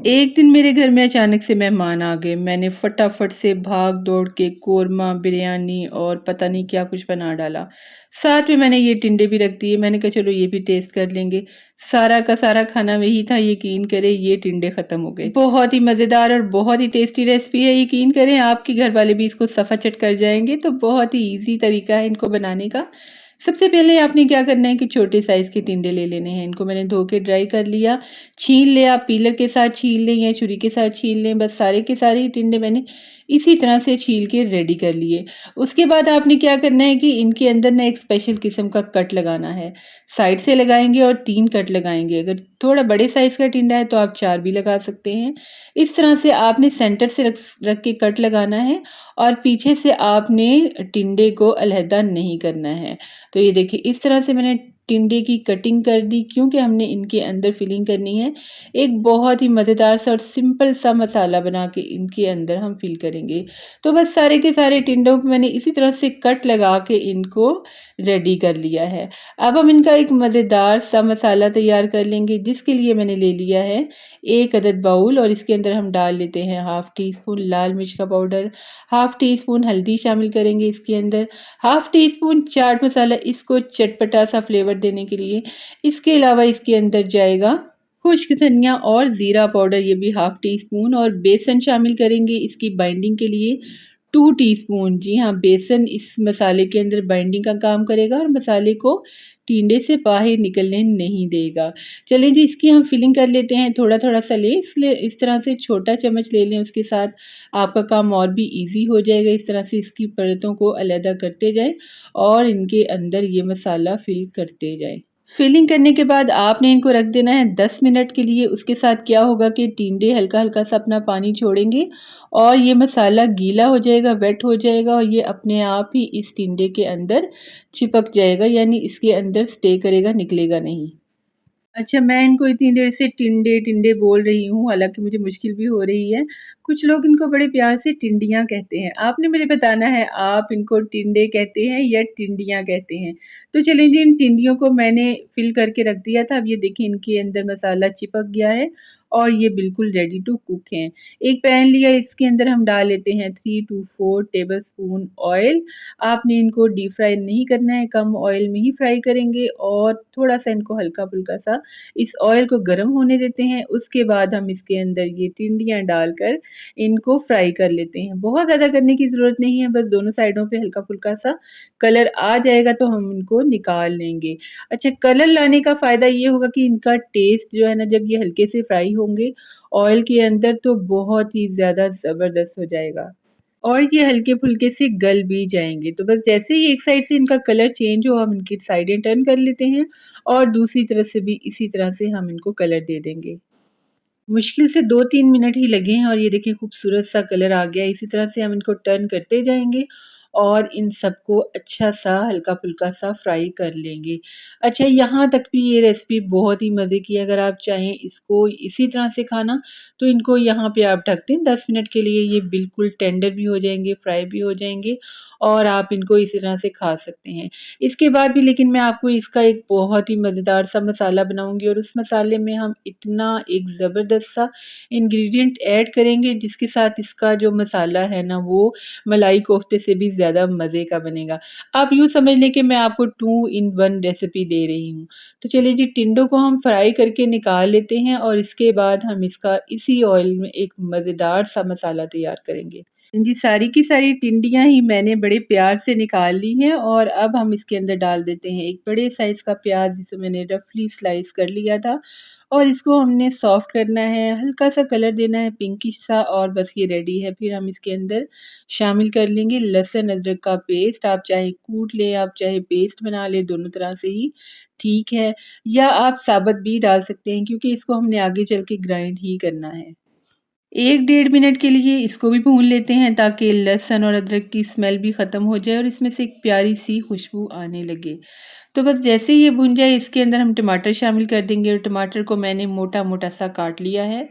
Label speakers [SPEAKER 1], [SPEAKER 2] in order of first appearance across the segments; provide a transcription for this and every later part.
[SPEAKER 1] एक दिन मेरे घर में अचानक से मेहमान आ गए। मैंने फटाफट से भाग-दौड़ के कोरमा, बिरयानी और पता नहीं क्या कुछ बना डाला। साथ में मैंने ये टिंडे भी रख दिए। मैंने कहा चलो ये भी टेस्ट कर लेंगे। सारा का सारा खाना वही था, यकीन करें ये टिंडे ख़त्म हो गए। बहुत ही मज़ेदार और बहुत ही टेस्टी रेसिपी है, यकीन करें आपके घर वाले भी इसको सफ़ाचट कर जाएँगे। तो बहुत ही ईज़ी तरीका है इनको बनाने का। सबसे पहले आपने क्या करना है कि छोटे साइज़ के टिंडे ले लेने हैं। इनको मैंने धो के ड्राई कर लिया। छील लें, आप पीलर के साथ छील लें या छुरी के साथ छील लें, बस सारे के सारे ही टिंडे मैंने इसी तरह से छील के रेडी कर लिए। उसके बाद आपने क्या करना है कि इनके अंदर ना एक स्पेशल किस्म का कट लगाना है। साइड से लगाएँगे और 3 कट लगाएँगे। अगर थोड़ा बड़े साइज़ का टिंडा है तो आप 4 भी लगा सकते हैं। इस तरह से आपने सेंटर से रख रख के कट लगाना है और पीछे से आपने टिंडे को अलहदा नहीं करना है। तो ये देखिए इस तरह से मैंने टिंडे की कटिंग कर दी, क्योंकि हमने इनके अंदर फिलिंग करनी है। एक बहुत ही मज़ेदार सा और सिंपल सा मसाला बना के इनके अंदर हम फिल करेंगे। तो बस सारे के सारे टिंडों पे मैंने इसी तरह से कट लगा के इनको रेडी कर लिया है। अब हम इनका एक मज़ेदार सा मसाला तैयार कर लेंगे, जिसके लिए मैंने ले लिया है 1 अदद बाउल और इसके अंदर हम डाल लेते हैं हाफ़ टी स्पून लाल मिर्च का पाउडर, हाफ़ टी स्पून हल्दी शामिल करेंगे इसके अंदर, half tea spoon chaat masala इसको चटपटा सा फ्लेवर देने के लिए। इसके अलावा इसके अंदर जाएगा खुश्क धनिया और ज़ीरा पाउडर, ये भी हाफ़ टी स्पून, और बेसन शामिल करेंगे इसकी बाइंडिंग के लिए 2 टीस्पून। जी हाँ, बेसन इस मसाले के अंदर बाइंडिंग का काम करेगा और मसाले को टिंडे से बाहर निकलने नहीं देगा। चलिए जी, इसकी हम फिलिंग कर लेते हैं। थोड़ा-थोड़ा सा लें, इसलिए इस तरह से छोटा चम्मच ले लें, उसके साथ आपका काम और भी ईज़ी हो जाएगा। इस तरह से इसकी परतों को अलग करते जाएँ और इनके अंदर ये मसाला फिल करते जाएँ। फिलिंग करने के बाद आपने इनको रख देना है 10 मिनट के लिए। उसके साथ क्या होगा कि टिंडे हल्का-हल्का सा अपना पानी छोड़ेंगे और ये मसाला गीला हो जाएगा, वेट हो जाएगा और ये अपने आप ही इस टिंडे के अंदर चिपक जाएगा, यानी इसके अंदर स्टे करेगा, निकलेगा नहीं। अच्छा, मैं इनको इतनी देर से टिंडे टिंडे बोल रही हूँ, हालाँकि मुझे मुश्किल भी हो रही है। कुछ लोग इनको बड़े प्यार से टिंडियाँ कहते हैं। आपने मुझे बताना है आप इनको टिंडे कहते हैं या टिंडियाँ कहते हैं। तो चलिए जी, इन टिंडियों को मैंने फिल करके रख दिया था। अब ये देखिए इनके अंदर मसाला चिपक गया है और ये बिल्कुल रेडी टू कुक हैं। एक पैन लिया, इसके अंदर हम डाल लेते हैं 3 टू 4 टेबलस्पून ऑयल। आपने इनको डीप फ्राई नहीं करना है, कम ऑयल में ही फ्राई करेंगे और थोड़ा-सा इनको हल्का-फुल्का सा इस ऑयल को गर्म होने देते हैं। उसके बाद हम इसके अंदर ये टिंडियाँ डालकर इनको फ्राई कर लेते हैं। बहुत ज़्यादा करने की ज़रूरत नहीं है, बस दोनों साइडों पे हल्का-फुल्का सा कलर आ जाएगा तो हम इनको निकाल लेंगे। अच्छा, कलर लाने का फ़ायदा ये होगा कि इनका टेस्ट जो है ना, जब ये हल्के से फ्राई होंगे ऑयल के अंदर, तो बहुत ही ज़्यादा ज़बरदस्त हो जाएगा। और ये हल्के-फुल्के से गल भी जाएँगे। तो बस जैसे ही एक साइड से इनका कलर चेंज हो, हम इनकी साइडें टर्न कर लेते हैं और दूसरी तरफ से भी इसी तरह से हम इनको कलर दे देंगे। मुश्किल से 2-3 मिनट ही लगे हैं और ये देखिए खूबसूरत सा कलर आ गया है। इसी तरह से हम इनको टर्न करते जाएँगे और इन सबको अच्छा-सा हल्का-फुल्का सा फ्राई कर लेंगे। अच्छा, यहाँ तक भी ये रेसिपी बहुत ही मज़े की है। अगर आप चाहें इसको इसी तरह से खाना, तो इनको यहाँ पे आप ढक दें 10 मिनट के लिए, ये बिल्कुल टेंडर भी हो जाएँगे, फ्राई भी हो जाएँगे और आप इनको इसी तरह से खा सकते हैं। इसके बाद भी लेकिन मैं आपको इसका एक बहुत ही मज़ेदार सा मसाला बनाऊँगी और उस मसाले में हम इतना एक ज़बरदस्त सा इंग्रीडिएंट ऐड करेंगे, जिसके साथ इसका जो मसाला है ना, वो मलाई कोफ्ते से भी ज़्यादा मज़े का बनेगा। आप यूँ समझ लें कि मैं आपको 2 इन 1 रेसिपी दे रही हूँ। तो चलिए जी, टिंडों को हम फ्राई करके निकाल लेते हैं और इसके बाद हम इसका इसी ऑयल में एक मज़ेदार सा मसाला तैयार करेंगे। जी, सारी की सारी टिंडियाँ ही मैंने बड़े प्यार से निकाल ली हैं और अब हम इसके अंदर डाल देते हैं एक बड़े साइज़ का प्याज़, जिसे मैंने रफ़ली स्लाइस कर लिया था और इसको हमने सॉफ्ट करना है, हल्का-सा कलर देना है पिंकिश सा और बस ये रेडी है। फिर हम इसके अंदर शामिल कर लेंगे लहसुन अदरक का पेस्ट। आप चाहे कूट लें, आप चाहे पेस्ट बना लें, दोनों तरह से ही ठीक है, या आप साबुत भी डाल सकते हैं, क्योंकि इसको हमने आगे चल के ग्राइंड ही करना है। 1 डेढ़ मिनट के लिए इसको भी भून लेते हैं, ताकि लहसुन और अदरक की स्मेल भी ख़त्म हो जाए और इसमें से एक प्यारी-सी खुशबू आने लगे। तो बस जैसे ही ये भुन जाए, इसके अंदर हम टमाटर शामिल कर देंगे और टमाटर को मैंने मोटा-मोटा सा काट लिया है।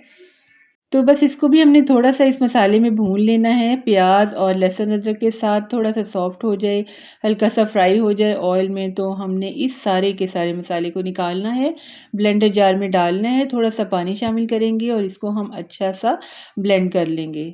[SPEAKER 1] तो बस इसको भी हमने थोड़ा-सा इस मसाले में भून लेना है, प्याज़ और लहसुन अदरक के साथ थोड़ा-सा सॉफ्ट हो जाए, हल्का-सा फ्राई हो जाए ऑयल में, तो हमने इस सारे के सारे मसाले को निकालना है, ब्लेंडर जार में डालना है, थोड़ा-सा पानी शामिल करेंगे और इसको हम अच्छा-सा ब्लेंड कर लेंगे।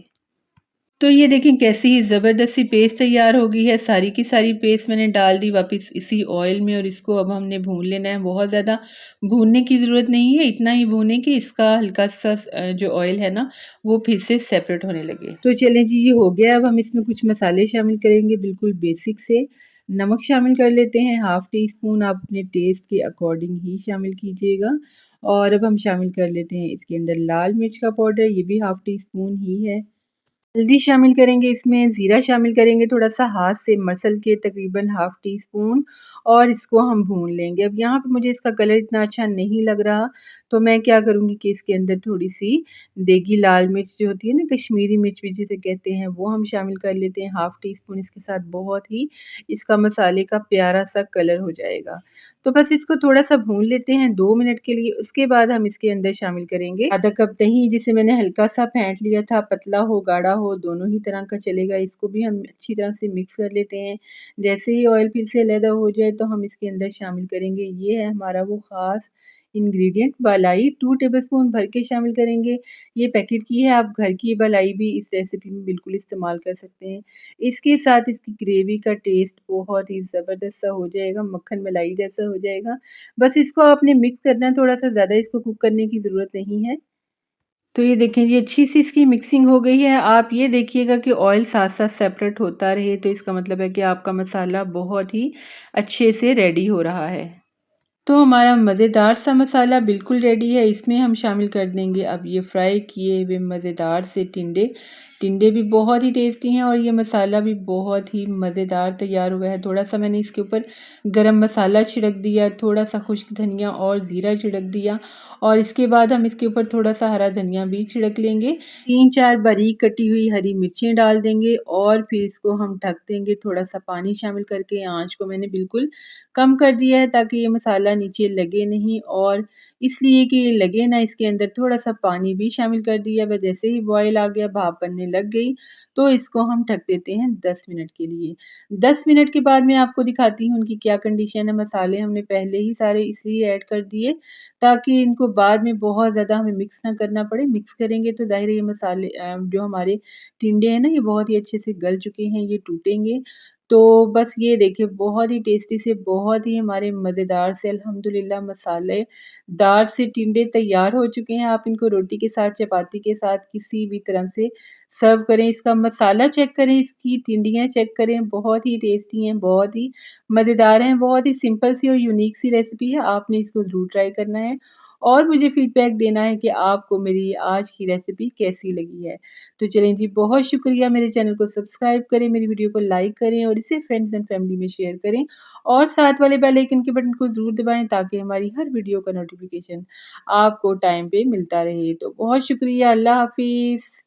[SPEAKER 1] तो ये देखें कैसी ज़बरदस्त सी पेस्ट तैयार हो गई है। सारी की सारी पेस्ट मैंने डाल दी वापस इसी ऑयल में और इसको अब हमने भून लेना है। बहुत ज़्यादा भूनने की ज़रूरत नहीं है, इतना ही भूनें कि इसका हल्का-सा जो ऑयल है ना, वो फिर से सेपरेट होने लगे। तो चलें जी, ये हो गया। अब हम इसमें कुछ मसाले शामिल करेंगे बिल्कुल बेसिक से। नमक शामिल कर लेते हैं, हाफ़ टी स्पून आप अपने टेस्ट के अकॉर्डिंग ही शामिल कीजिएगा। और अब हम शामिल कर लेते हैं इसके अंदर लाल मिर्च का पाउडर, ये भी हाफ़ टी स्पून ही है। हल्दी शामिल करेंगे इसमें, ज़ीरा शामिल करेंगे थोड़ा-सा हाथ से मसल के तकरीबन हाफ़ टी स्पून और इसको हम भून लेंगे। अब यहाँ पे मुझे इसका कलर इतना अच्छा नहीं लग रहा, तो मैं क्या करूँगी कि इसके अंदर थोड़ी-सी देगी लाल मिर्च जो होती है ना, कश्मीरी मिर्च भी जिसे कहते हैं, वो हम शामिल कर लेते हैं हाफ़ टी स्पून इसके साथ। बहुत ही इसका मसाले का प्यारा-सा कलर हो जाएगा। तो बस इसको थोड़ा-सा भून लेते हैं 2 मिनट के लिए, उसके बाद हम इसके अंदर शामिल करेंगे आधा कप दही जिसे मैंने हल्का-सा फेंट लिया था, पतला हो, गाढ़ा हो, दोनों ही तरह का चलेगा। इसको भी हम अच्छी तरह से मिक्स कर लेते हैं। जैसे ही ऑयल फिर से अलहदा हो जाए तो हम इसके अंदर शामिल करेंगे, ये है हमारा वो ख़ास इंग्रीडिएंट मलाई, 2 टेबलस्पून भर के शामिल करेंगे। ये पैकेट की है, आप घर की मलाई भी इस रेसिपी में बिल्कुल इस्तेमाल कर सकते हैं। इसके साथ इसकी ग्रेवी का टेस्ट बहुत ही ज़बरदस्त सा हो जाएगा, मक्खन मलाई जैसा हो जाएगा। बस इसको आपने मिक्स करना है, थोड़ा-सा ज़्यादा इसको कुक करने की ज़रूरत नहीं है। तो ये देखें जी, अच्छी-सी इसकी मिक्सिंग हो गई है। आप ये देखिएगा कि ऑयल साथ-साथ सेपरेट होता रहे, तो इसका मतलब है कि आपका मसाला बहुत ही अच्छे से रेडी हो रहा है। तो हमारा मज़ेदार सा मसाला बिल्कुल रेडी है। इसमें हम शामिल कर देंगे अब ये फ्राई किए हुए मज़ेदार से टिंडे। टिंडे भी बहुत ही टेस्टी हैं और ये मसाला भी बहुत ही मज़ेदार तैयार हुआ है। थोड़ा-सा मैंने इसके ऊपर गरम मसाला छिड़क दिया, थोड़ा-सा खुश्क धनिया और ज़ीरा छिड़क दिया और इसके बाद हम इसके ऊपर थोड़ा-सा हरा धनिया भी छिड़क लेंगे। 3-4 बारीक कटी हुई हरी मिर्चें डाल देंगे और फिर इसको हम ढक देंगे थोड़ा-सा पानी शामिल करके। आँच को मैंने बिल्कुल कम कर दिया है ताकि ये मसाला नीचे लगे नहीं और इसलिए कि ये लगे ना, इसके अंदर थोड़ा-सा पानी भी शामिल कर दिया। वह जैसे ही बॉयल आ गया, भाप बनने लग गई, तो इसको हम ढक देते हैं 10 मिनट के लिए। 10 मिनट के बाद मैं आपको दिखाती हूँ उनकी क्या कंडीशन है। मसाले हमने पहले ही सारे इसलिए ऐड कर दिए ताकि इनको बाद में बहुत ज़्यादा हमें मिक्स ना करना पड़े। मिक्स करेंगे तो ज़ाहिर है ये मसाले जो हमारे टिंडे हैं ना, ये बहुत ही अच्छे से गल चुके हैं, ये टूटेंगे। तो बस ये देखिए बहुत ही टेस्टी से, बहुत ही हमारे मज़ेदार से अल्हम्दुलिल्लाह मसालेदार से टिंडे तैयार हो चुके हैं। आप इनको रोटी के साथ, चपाती के साथ किसी भी तरह से सर्व करें। इसका मसाला चेक करें, इसकी टिंडियाँ चेक करें, बहुत ही टेस्टी हैं, बहुत ही मज़ेदार हैं, बहुत ही सिंपल सी और यूनिक सी रेसिपी है। आपने इसको ज़रूर ट्राई करना है और मुझे फीडबैक देना है कि आपको मेरी आज की रेसिपी कैसी लगी है। तो चलें जी, बहुत शुक्रिया। मेरे चैनल को सब्सक्राइब करें, मेरी वीडियो को लाइक करें और इसे फ्रेंड्स एंड फैमिली में शेयर करें और साथ वाले बेल आइकन के बटन को ज़रूर दबाएँ ताकि हमारी हर वीडियो का नोटिफ़िकेशन आपको टाइम पे मिलता रहे। तो बहुत शुक्रिया, अल्लाह हाफ़िज़।